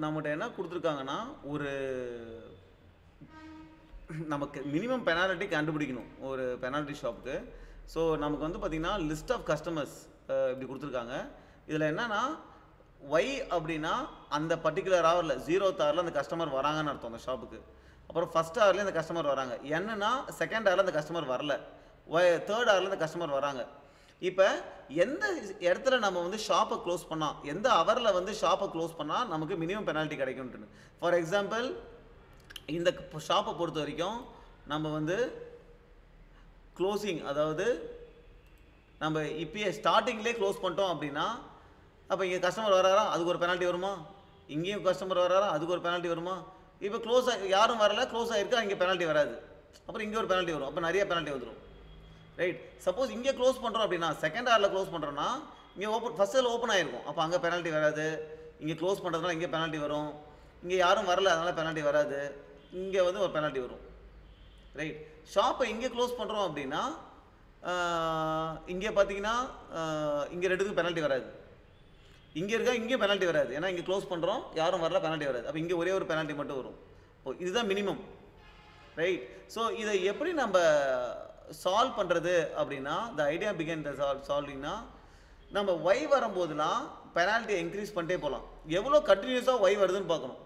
நம்மகிட்ட என்ன கொடுத்துருக்காங்கன்னா ஒரு நமக்கு மினிமம் பெனால்ட்டி கண்டுபிடிக்கணும் ஒரு பெனால்ட்டி ஷாப்புக்கு. ஸோ நமக்கு வந்து பார்த்திங்கன்னா லிஸ்ட் ஆஃப் கஸ்டமர்ஸ் இப்படி கொடுத்துருக்காங்க. இதில் என்னென்னா ஒய் அப்படின்னா அந்த பர்டிகுலர் ஹவரில் 0th ஹவரில் அந்த கஸ்டமர் வராங்கன்னு அர்த்தம் அந்த ஷாப்புக்கு. அப்புறம் ஃபஸ்ட் ஹவர்லேயே அந்த கஸ்டமர் வராங்க. என்னன்னா செகண்ட் ஹவரில் அந்த கஸ்டமர் வரல, தேர்ட் ஹவரில் அந்த கஸ்டமர் வராங்க. இப்போ எந்த இடத்துல நம்ம வந்து ஷாப்பை க்ளோஸ் பண்ணால், எந்த ஹவரில் வந்து ஷாப்பை க்ளோஸ் பண்ணால் நமக்கு மினிமம் பெனால்ட்டி கிடைக்கும்னு. ஃபார் எக்ஸாம்பிள் இந்த ஷாப்பை பொறுத்த வரைக்கும் நம்ம வந்து க்ளோசிங், அதாவது நம்ம இப்போயே ஸ்டார்டிங்லேயே க்ளோஸ் பண்ணிட்டோம் அப்படின்னா, அப்போ இங்கே கஸ்டமர் வராரா அதுக்கு ஒரு பெனால்ட்டி வருமா, இங்கேயும் கஸ்டமர் வராரா அதுக்கு ஒரு பெனால்ட்டி வருமா. இப்போ க்ளோஸ் யாரும் வரல, க்ளோஸ் ஆகிருக்கா, இங்கே பெனால்ட்டி வராது, அப்புறம் இங்கே ஒரு பெனால்ட்டி வரும், அப்போ நிறைய பெனால்ட்டி வந்துடும். ரைட். சப்போஸ் இங்கே க்ளோஸ் பண்ணுறோம் அப்படின்னா, செகண்ட் ஹவரில் க்ளோஸ் பண்ணுறோன்னா இங்கே ஃபஸ்ட் ஹவரில் ஓப்பன் ஆகிருக்கும், அப்போ அங்கே பெனால்ட்டி வராது. இங்கே க்ளோஸ் பண்ணுறதுனால இங்கே பெனால்ட்டி வரும். இங்கே யாரும் வரல அதனால் பெனால்ட்டி வராது, இங்கே வந்து ஒரு பெனால்ட்டி வரும். ரைட். ஷாப்பை இங்கே க்ளோஸ் பண்ணுறோம் அப்படின்னா இங்கே பார்த்தீங்கன்னா இங்கே ரெண்டுக்கும் பெனால்ட்டி வராது, இங்கே இருக்கா இங்கேயும் பெனால்ட்டி வராது, ஏன்னா இங்கே க்ளோஸ் பண்ணுறோம் யாரும் வரல பெனால்ட்டி வராது, அப்போ இங்கே ஒரே ஒரு பெனால்ட்டி மட்டும் வரும். இதுதான் மினிமம். ரைட். ஸோ இதை எப்படி நம்ம சால்வ் பண்ணுறது அப்படின்னா, த ஐடியா பிகன் த சால்விங்னா நம்ம ஒய் வரும்போதுலாம் பெனால்ட்டியை இன்க்ரீஸ் பண்ணிட்டே போகலாம். எவ்வளோ கண்டினியூஸாக ஒய் வருதுன்னு பார்க்கணும்.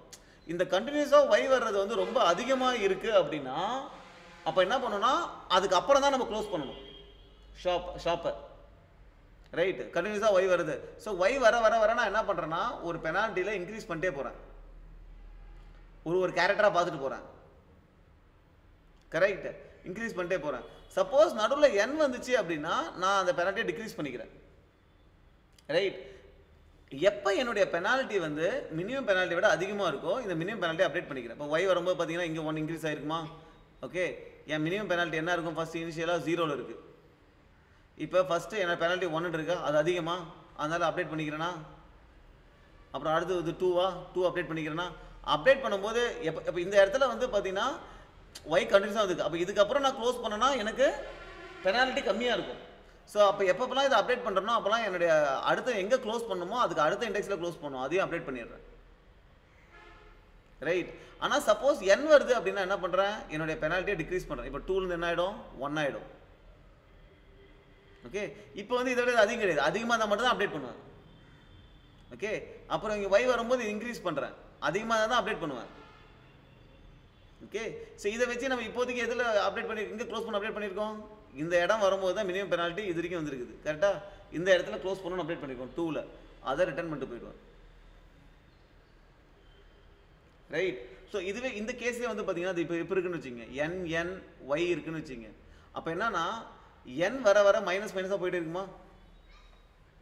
இந்த கண்டினியூஸாக ஒய் வர்றது வந்து ரொம்ப அதிகமாக இருக்குது அப்படின்னா அப்போ என்ன பண்ணணும்னா அதுக்கப்புறம் தான் நம்ம க்ளோஸ் பண்ணணும் ஷாப்பை. ரைட். கண்டினியூஸாக ஒய் வருது. ஸோ ஒய் வர வர வர நான் என்ன பண்ணுறேன்னா ஒரு பெனால்ட்டியில் இன்க்ரீஸ் பண்ணிட்டே போகிறேன், ஒரு கேரக்டராக பார்த்துட்டு போகிறேன். கரெக்ட். இன்க்ரீஸ் பண்ணிட்டே போகிறேன். சப்போஸ் நடுவில் n வந்துச்சு அப்படின்னா நான் அந்த பெனால்ட்டியை டிக்ரீஸ் பண்ணிக்கிறேன். ரைட். எப்போ என்னுடைய பெனால்ட்டி வந்து மினிமம் பெனால்ட்டி விட அதிகமாக இருக்கோ இந்த மினிமம் பெனால்ட்டி அப்டேட் பண்ணிக்கிறேன். இப்போ ஒய் வரும்போது பார்த்தீங்கன்னா இங்கே 1 இன்க்ரீஸ் ஆகிருக்குமா. ஓகே. என் மினிமம் பெனால்ட்டி என்ன இருக்கும், ஃபஸ்ட்டு இனிஷியலாக 0ல் இருக்குது. இப்போ ஃபஸ்ட்டு என்ன பெனால்ட்டி 1 இருக்கா, அது அதிகமாக, அதனால் அப்டேட் பண்ணிக்கிறேன்னா. அப்புறம் அடுத்து இது 2 அப்டேட் பண்ணிக்கிறேன்னா. அப்டேட் பண்ணும்போது இப்போ இந்த இடத்துல வந்து பார்த்தீங்கன்னா ஒய் கண்டினியூஸாக வந்துருக்கு. அப்போ இதுக்கப்புறம் நான் க்ளோஸ் பண்ணேன்னா எனக்கு பெனால்ட்டி கம்மியாக இருக்கும். ஸோ அப்போ எப்பப்பெல்லாம் இதை அப்டேட் பண்ணுறனோ அப்போல்லாம் என்னுடைய அடுத்த எங்கே க்ளோஸ் பண்ணணுமோ அதுக்கு அடுத்த இண்டெக்ஸில் க்ளோஸ் பண்ணணும், அதையும் அப்டேட் பண்ணிடுறேன். ரைட். ஆனால் சப்போஸ் n வருது அப்படின்னா என்ன பண்ணுறேன், என்னுடைய பெனால்ட்டியை டிக்ரீஸ் பண்ணுறேன். இப்போ 2லேருந்து என்ன ஆகிடும், 1 ஆகிடும். ஓகே. இப்போ வந்து இதை விட அதிகம் கிடையாது, அதிகமாக இருந்தால் மட்டும் தான் அப்டேட் பண்ணுவேன். ஓகே. அப்புறம் இங்கே ஒய் வரும்போது இன்க்ரீஸ் பண்ணுறேன், அதிகமாக தான் அப்டேட் பண்ணுவேன். ஓகே. ஸோ இதை வச்சு நம்ம இப்போதைக்கு எதில் அப்டேட் பண்ணி இங்கே க்ளோஸ் பண்ண அப்டேட் பண்ணியிருக்கோம், இந்த இடம் வரும்போது தான் மினிமம் பெனால்ட்டி இது வரைக்கும் வந்துருக்குது. கரெக்டாக இந்த இடத்துல க்ளோஸ் பண்ணணும்னு அப்டேட் பண்ணியிருக்கோம் 2ல், அதை ரிட்டர்ன் பண்ணிட்டு போயிடுவேன். ரைட். ஸோ இதுவே இந்த கேஸ்லேயே வந்து பார்த்தீங்கன்னா அது இப்போ இருக்குன்னு வச்சுங்க, n y இருக்குன்னு வச்சுங்க. அப்போ என்னன்னா n வர வர மைனஸாக போயிட்டே இருக்குமா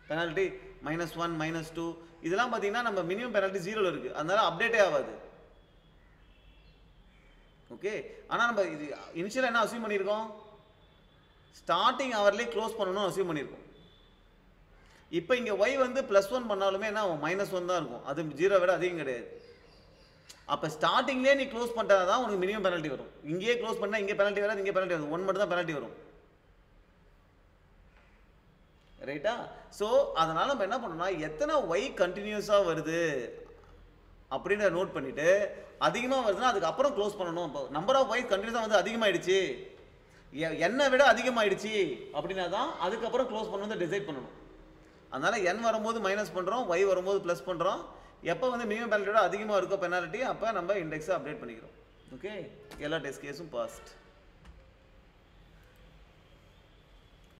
பெனால்ட்டி, -1 -2 இதெல்லாம் பார்த்தீங்கன்னா நம்ம மினிமம் பெனால்ட்டி 0ல் இருக்குது, அதனால அப்டேட்டே ஆகாது. ஓகே. ஆனால் நம்ம இது இனிஷியலாக என்ன அசியூம் பண்ணியிருக்கோம், ஸ்டார்டிங் ஹவர்லேயே க்ளோஸ் பண்ணணும்னு அசியூம் பண்ணியிருக்கோம். இப்போ இங்கே ஒய் வந்து +1 பண்ணாலுமே என்ன -1 தான் இருக்கும், அது 0 விட அதிகம் கிடையாது. அப்போ ஸ்டார்டிங்லேயே நீ க்ளோஸ் பண்ணிட்டா தான் உனக்கு மினிமம் பெனால்ட்டி வரும். இங்கேயே க்ளோஸ் பண்ணால் இங்கே பெனால்ட்டி வராது, இங்கே பெனால்ட்டி வரும், 1 மட்டும் தான் பெனால்ட்டி வரும். ரைட்டா. ஸோ அதனால் நம்ம என்ன பண்ணணும்னா எத்தனை ஒய் கண்டினியூஸாக வருது அப்படின்ற நோட் பண்ணிவிட்டு அதிகமாக வருதுன்னா அதுக்கப்புறம் க்ளோஸ் பண்ணணும். இப்போ நம்பர் ஆஃப் ஒய் கண்டினியூஸாக வந்து அதிகமாகிடுச்சு, என்னை விட அதிகமாகிடுச்சு அப்படின்னா தான் அதுக்கப்புறம் க்ளோஸ் பண்ணணும் டிசைட் பண்ணணும். அதனால் n வரும்போது மைனஸ் பண்ணுறோம், ஒய் வரும்போது ப்ளஸ் பண்ணுறோம். எப்போ வந்து மினிமம் பெனால்ட்டியோட அதிகமாக இருக்கோ பெனால்ட்டி அப்போ நம்ம இண்டெக்ஸை அப்டேட் பண்ணிக்கிறோம். ஓகே. எல்லா டெஸ்ட் கேஸும் பாஸ்ட்.